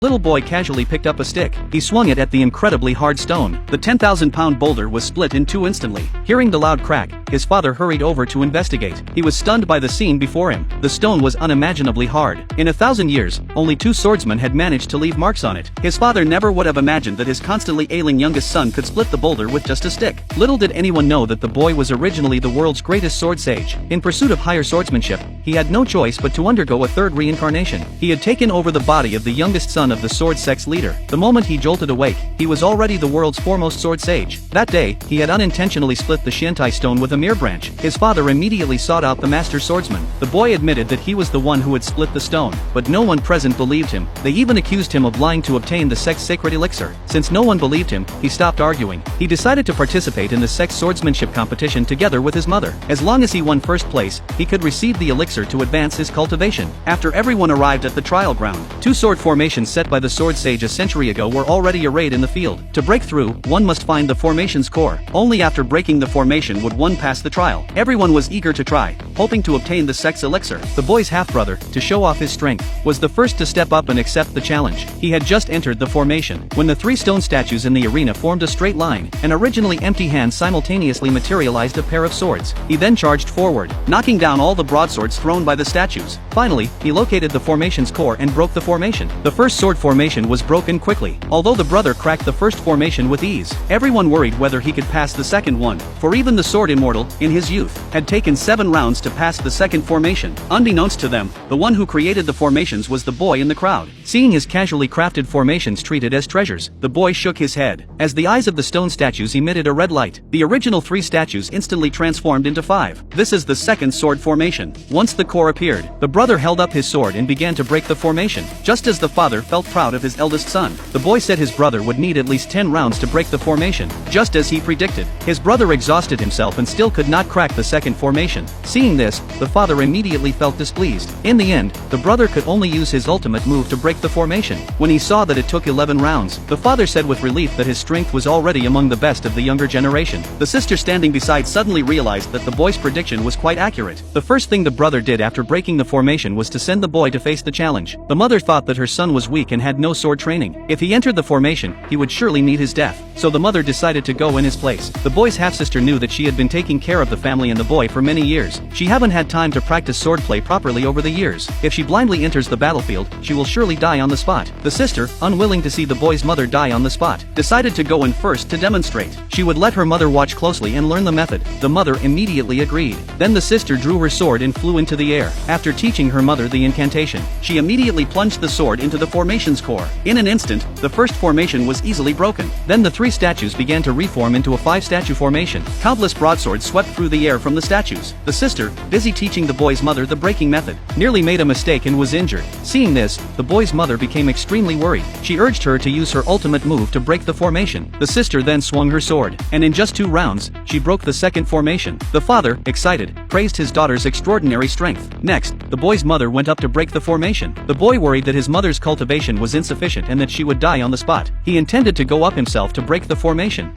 Little boy casually picked up a stick. He swung it at the incredibly hard stone. The 10,000-pound boulder was split in two instantly. Hearing the loud crack, his father hurried over to investigate. He was stunned by the scene before him. The stone was unimaginably hard. In 1,000 years, only 2 swordsmen had managed to leave marks on it. His father never would have imagined that his constantly ailing youngest son could split the boulder with just a stick. Little did anyone know that the boy was originally the world's greatest sword sage. In pursuit of higher swordsmanship, he had no choice but to undergo a third reincarnation. He had taken over the body of the youngest son of the sword sex leader. The moment he jolted awake, he was already the world's foremost sword sage. That day, he had unintentionally split the Shintai stone with a mere branch. His father immediately sought out the master swordsman. The boy admitted that he was the one who had split the stone, but no one present believed him. They even accused him of lying to obtain the sex sacred elixir. Since no one believed him, he stopped arguing. He decided to participate in the sex swordsmanship competition together with his mother. As long as he won first place, he could receive the elixir to advance his cultivation. After everyone arrived at the trial ground, 2 sword formations set by the sword sage a century ago were already arrayed in the field. To break through, one must find the formation's core. Only after breaking the formation would one pass the trial. Everyone was eager to try, hoping to obtain the sex elixir. The boy's half-brother, to show off his strength, was the first to step up and accept the challenge. He had just entered the formation when the 3 stone statues in the arena formed a straight line. An originally empty hand simultaneously materialized a pair of swords. He then charged forward, knocking down all the broadswords thrown by the statues. Finally, he located the formation's core and broke the formation. The first sword formation was broken quickly, although the brother cracked the first formation with ease. Everyone worried whether he could pass the second one, for even the sword immortal, in his youth, had taken 7 rounds to pass the second formation. Unbeknownst to them, the one who created the formations was the boy in the crowd. Seeing his casually crafted formations treated as treasures, the boy shook his head. As the eyes of the stone statues emitted a red light, the original 3 statues instantly transformed into 5. This is the second sword formation. Once the core appeared, the brother held up his sword and began to break the formation. Just as the father felt proud of his eldest son, the boy said his brother would need at least 10 rounds to break the formation. Just as he predicted, his brother exhausted himself and still could not crack the second formation. Seeing this, the father immediately felt displeased. In the end, the brother could only use his ultimate move to break the formation. When he saw that it took 11 rounds, the father said with relief that his strength was already among the best of the younger generation. The sister standing beside suddenly realized that the boy's prediction was quite accurate. The first thing the brother did after breaking the formation was to send the boy to face the challenge. The mother thought that her son was weak and had no sword training. If he entered the formation, he would surely meet his death. So the mother decided to go in his place. The boy's half-sister knew that she had been taking care of the family and the boy for many years. She haven't had time to practice swordplay properly over the years. If she blindly enters the battlefield, she will surely die on the spot. The sister, unwilling to see the boy's mother die on the spot, decided to go in first to demonstrate. She would let her mother watch closely and learn the method. The mother immediately agreed. Then the sister drew her sword and flew into the air. After teaching her mother the incantation, she immediately plunged the sword into the formation's core. In an instant, the first formation was easily broken. Then the 3 statues began to reform into a 5-statue formation. Countless broadswords swept through the air from the statues. The sister, busy teaching the boy's mother the breaking method, nearly made a mistake and was injured. Seeing this, the boy's mother became extremely worried. She urged her to use her ultimate move to break the formation. The sister then swung her sword, and in just 2 rounds, she broke the second formation. The father, excited, praised his daughter's extraordinary strength. Next, the boy's mother went up to break the formation. The boy worried that his mother's cultivation was insufficient and that she would die on the spot. He intended to go up himself to break the formation.